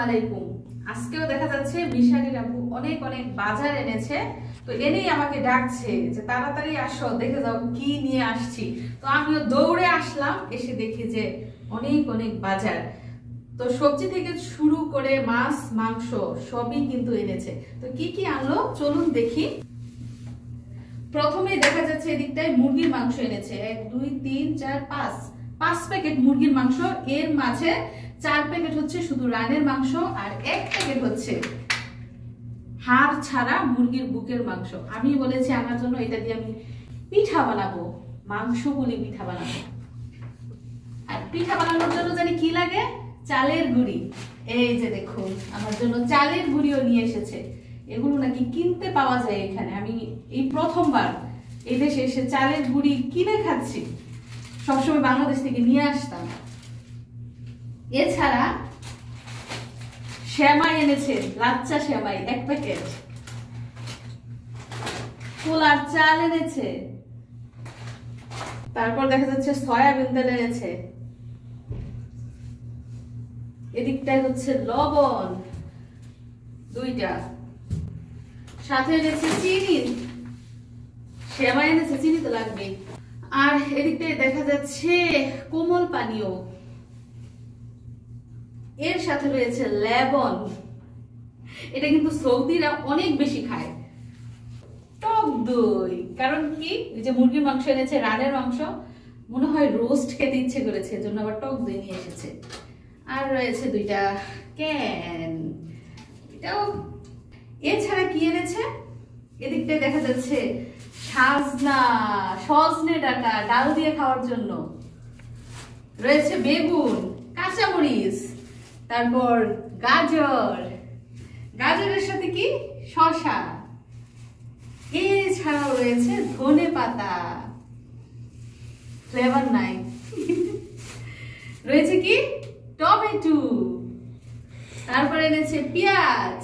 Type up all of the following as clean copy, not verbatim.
আলাইকুম। আজকেও দেখা যাচ্ছে মিশারির আপু অনেক অনেক বাজার এনেছে, তো এনেই আমাকে ডাকছে যে তাড়াতাড়ি আসো, দেখে যাও কি নিয়ে আসছি। তো আমিও দৌড়ে আসলাম, এসে দেখি যে অনেক অনেক বাজার। তো সবজি থেকে শুরু করে মাছ মাংস সবই কিন্তু এনেছে। তো কি কি আনলো চলুন দেখি। প্রথমে দেখা যাচ্ছে এদিকটায় মুরগির মাংস এনেছে, 1 2 3 4 5 প্যাকেট মুরগির মাংস। এর মাঝে 4 প্যাকেট হচ্ছে শুধু রানের মাংস, আর 1 প্যাকেট হচ্ছে হাড় ছাড়া মুরগির বুকের মাংস। আমি বলেছি আমার জন্য এটা দিয়ে আমি পিঠা বানাবো, মাংস বলি পিঠা বানাবো। আর পিঠা বানানোর জন্য জানি কি লাগে, চালের গুঁড়ি। এই যে দেখুন আমার জন্য চালের গুঁড়িও নিয়ে এসেছে। এগুলো নাকি কিনতে পাওয়া যায় এখানে, আমি এই প্রথমবার এই দেশে এসে চালের গুঁড়ি কিনে খাচ্ছি, সবসময় বাংলাদেশ থেকে নিয়ে আসতাম। এছাড়া সেমাই এনেছে, লাচ্চা সেমাই 1 প্যাকেট, পোলার চাল এনেছে, তারপর দেখা যাচ্ছে সয়াবিন তেল এনেছে, এদিকটায় হচ্ছে লবণ 2টা, সাথে এনেছে চিনি, সেমাই এনেছে, চিনি তো লাগবে। আর এদিকটায় দেখা যাচ্ছে কোমল পানীয়, এর সাথে রয়েছে লেবন। এটা কিন্তু সৌদিরা অনেক বেশি খায়। টক দই, কারণ কি এই যে মুরগির মাংস এনেছে, রানের মাংস, মনে হয় রোস্ট খেতে ইচ্ছে করেছে, এজন্য আবার টক দই নিয়ে এসেছে। আর রয়েছে 2টা ক্যান, এটাও। এছাড়া কি এনেছে, এদিকটায় দেখা যাচ্ছে সজনে ডাঁটা ডাল দিয়ে খাওয়ার জন্য, রয়েছে বেগুন, কাঁচামরিচ, তারপর গাজর, গাজরের সাথে কি শসা, এছাড়াও রয়েছে ধনে পাতা, ফ্লেভার নাই, রয়েছে কি টমেটো, তারপর এনেছে পেঁয়াজ।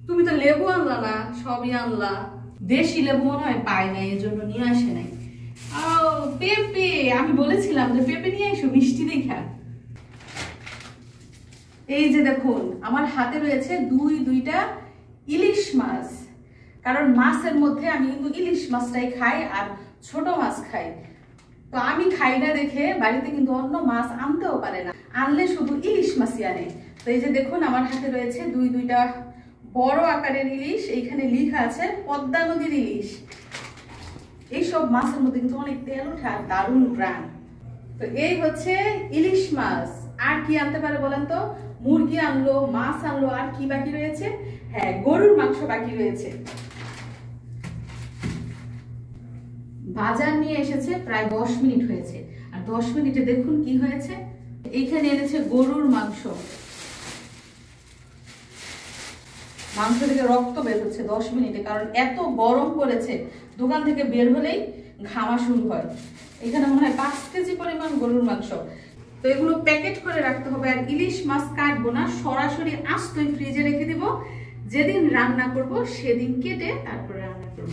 তুমি তো লেবু আনলা না, সবই আনলা। দেশি লেবু মনে হয় পায় না, এর জন্য নিয়ে আসে নাই। পেঁপে, আমি বলেছিলাম যে পেঁপে নিয়ে এসো মিষ্টি দেখা। এই যে দেখুন আমার হাতে রয়েছে 2টা ইলিশ মাছ, কারণ মাছের মধ্যে আমি কিন্তু ইলিশ মাছটাই খাই আর ছোট মাছ খাই। তো আমি খাই না দেখে বাড়িতে কিন্তু অন্য মাছ আনতেও পারে না, আনলে শুধু ইলিশ মাছই আনে। তো এই যে দেখুন আমার হাতে রয়েছে 2টা বড় আকারের ইলিশ, এইখানে লেখা আছে পদ্মা নদীর ইলিশ। এইসব মাছের মধ্যে কিন্তু অনেক তেল ওঠে আর দারুণ গ্রান। তো এই হচ্ছে ইলিশ মাছ। আর কি আনতে পারে বলেন তো? মুরগি আনলো, মাছ আনলো, আর কি বাকি রয়েছে? হ্যাঁ, গরুর মাংস বাকি রয়েছে। বাজার নিয়ে এসেছে, প্রায় 10 মিনিট হয়েছে, আর 10 মিনিটে দেখুন কি হয়েছে। এইখানে এনেছে গরুর মাংস, মাংস থেকে রক্ত বের হচ্ছে 10 মিনিটে, কারণ এত গরম করেছে। দোকান থেকে বের হলেই ঘামা শুরু হয়। এখানে মনে হয় 5 কেজি পরিমাণ গরুর মাংস। তো এগুলো প্যাকেট করে রাখতে হবে। আর ইলিশ মাছ কাটবো না, সরাসরি আস্তই ফ্রিজে রেখে দিব, যেদিন রান্না করব সেদিন কেটে তারপরে রান্না করব।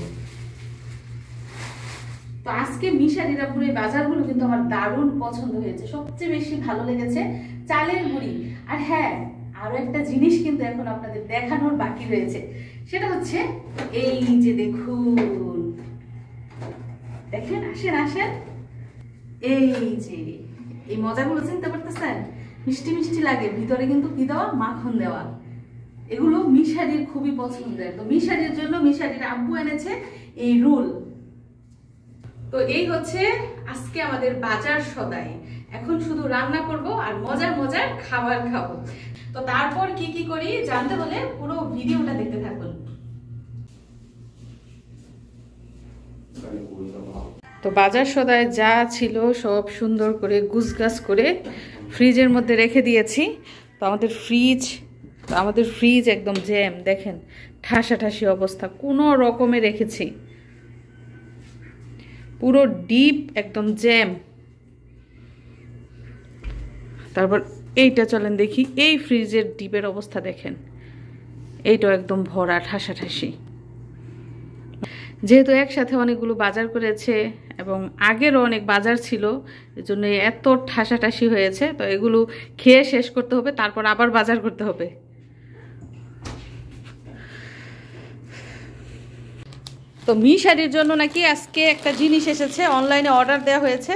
তো আজকে মিশারিরা পুরো বাজারগুলো কিন্তু আমার দারুণ পছন্দ হয়েছে। সবচেয়ে বেশি ভালো লেগেছে চালের গুঁড়ি। আর হ্যাঁ, আরো একটা জিনিস কিন্তু এখন আপনাদের দেখানোর বাকি রয়েছে, সেটা হচ্ছে এই যে দেখুন, দেখেন, আসেন আসেন, এই যে এই মজাগুলো চিনতে পারতেছেন? মিষ্টি মিষ্টি লাগে, ভিতরে কিন্তু কি দেওয়া, মাখন দেওয়া। এগুলো মিশারির খুবই পছন্দের। তো মিশারির জন্য মিশারির আব্বু এনেছে এই রোল। তো এই হচ্ছে আজকে আমাদের বাজার সদাই। এখন শুধু রান্না করব আর মজার মজার খাবার খাবো। তো তারপর কি কি করি জানতে হলে পুরো ভিডিওটা দেখতে থাকুন। তো বাজার সদাই যা ছিল সব সুন্দর করে গুছগাছ করে ফ্রিজের মধ্যে রেখে দিয়েছি। তো আমাদের ফ্রিজ একদম জ্যাম, দেখেন ঠাসাঠাসি অবস্থা, কোনো রকমে রেখেছি, পুরো ডিপ একদম জ্যাম। তারপর এইটা চলেন দেখি, এই ফ্রিজের ডিপের অবস্থা দেখেন, এইটাও একদম ভরা ঠাসাঠাসি। যেহেতু একসাথে অনেকগুলো বাজার করেছে এবং আগেরও অনেক বাজার ছিল, এজন্য এত ঠাসাঠাসি হয়েছে। তো এগুলো খেয়ে শেষ করতে হবে, তারপর আবার বাজার করতে হবে। তো মিশারির জন্য নাকি আজকে একটা জিনিস এসেছে, অনলাইনে অর্ডার দেওয়া হয়েছে।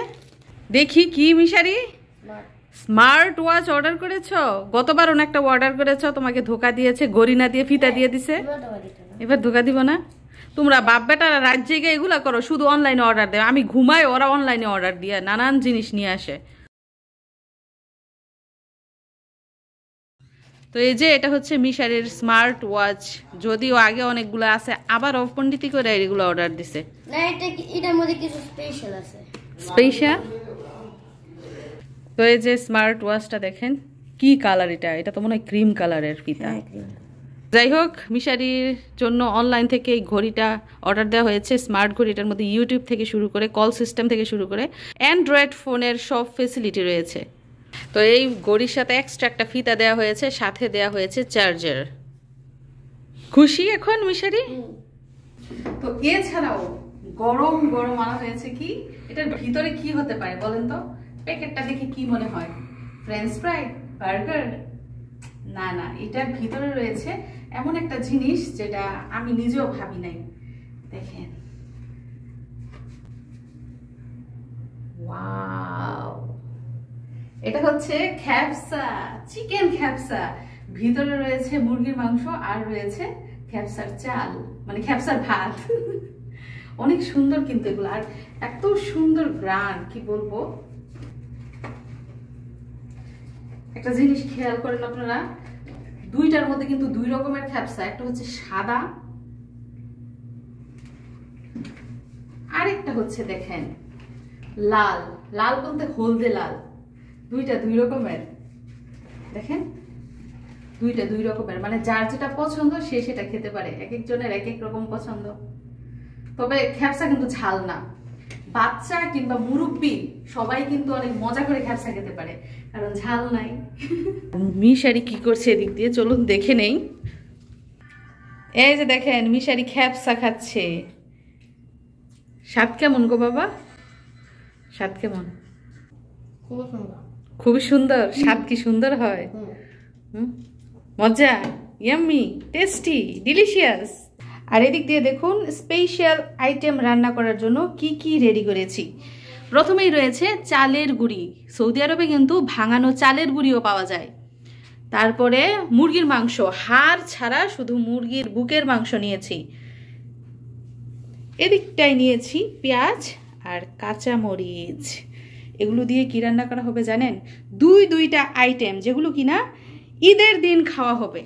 দেখি কি মিশারি, স্মার্ট ওয়াচ অর্ডার করেছো? গতবারও একটা অর্ডার করেছো, তোমাকে ধোকা দিয়েছে, ঘড়ি না দিয়ে ফিতা দিয়ে দিছে। এবার ধোকা দিব না? তোমরা বাপ বেটারা রাত জেগে এগুলা করো, শুধু অনলাইনে অর্ডার দেয়। আমি ঘুমাই, ওরা অনলাইনে অর্ডার দিয়ে নানান জিনিস নিয়ে আসে। তো এই যে এটা হচ্ছে মিশারির স্মার্ট ওয়াচ, যদিও আগে অনেকগুলো আছে, আবার অপন্ডিতি করে এগুলো অর্ডার দিছে। না, এটার মধ্যে কিছু স্পেশাল আছে। স্পেশাল? তো এই যে স্মার্ট ওয়াচটা দেখেন কি কালার, এটা তো মনে হয় ক্রিম কালারের ফিতা। যাই হোক, মিশারির জন্য অনলাইন থেকে এই ঘড়িটা অর্ডার দেওয়া হয়েছে। স্মার্ট ঘড়িটার মধ্যে ইউটিউব থেকে শুরু করে, কল সিস্টেম থেকে শুরু করে অ্যান্ড্রয়েড ফোনের সব ফেসিলিটি রয়েছে। তো এই ঘড়ির সাথে এক্সট্রা একটা ফিতা দেওয়া হয়েছে, সাথে দেওয়া হয়েছে চার্জার। খুশি এখন মিশারি? তো এছাড়াও গরম গরম আনা হয়েছে কি, এটার ভিতরে কি হতে পারে বলেন তো? প্যাকেটটা দেখে কি মনে হয়? French fry, burger? না না, এটার ভিতরে রয়েছে এমন একটা জিনিস যেটা আমি নিজেও ভাবি নাই। দেখেন, ওয়াও, এটা হচ্ছে খ্যাপসা, চিকেন খ্যাপসা। ভিতরে রয়েছে মুরগির মাংস আর রয়েছে খ্যাপসার চাল, মানে খ্যাপসার ভাত। অনেক সুন্দর কিন্তু এগুলো, আর এত সুন্দর গ্রান, কি বলবো। একটা জিনিস খেয়াল করেন আপনারা, দুইটার মধ্যে কিন্তু দুই রকমের খ্যাপসা, একটা হচ্ছে সাদা, আরেকটা হচ্ছে দেখেন লাল। লাল বলতে হলদে লাল, দুইটা দুই রকমের। দেখেন, দুইটা দুই রকমের, মানে যার যেটা পছন্দ সে সেটা খেতে পারে। এক একজনের এক এক রকম পছন্দ। তবে খ্যাপসা কিন্তু ঝাল না, বাচ্চা কিংবা মুরব্বী সবাই কিন্তু অনেক মজা করে খ্যাপসা খেতে পারে, কারণ ঝাল নাই। মিশারি কি করছে এদিক দিয়ে, চলুন দেখে নেই। এই যে দেখেন, মিশারি খ্যাপসা খাচ্ছে। স্বাদ কেমন গো বাবা? স্বাদ কেমন? খুবই সুন্দর। স্বাদ কি সুন্দর হয়? মজা, ইয়াম্মি, টেস্টি, ডিলিশিয়াস। আর এদিক দিয়ে দেখুন স্পেশাল আইটেম রান্না করার জন্য কি কি রেডি করেছি। প্রথমেই রয়েছে চালের গুঁড়ি। সৌদি আরবে কিন্তু ভাঙানো চালের গুঁড়িও পাওয়া যায়। তারপরে মুরগির মাংস, হাড় ছাড়া শুধু মুরগির বুকের মাংস নিয়েছি। এদিকটায় নিয়েছি পেঁয়াজ আর কাঁচা মরিচ। এগুলো দিয়ে কি রান্না করা হবে জানেন? দুইটা আইটেম, যেগুলো কিনা ঈদের দিন খাওয়া হবে।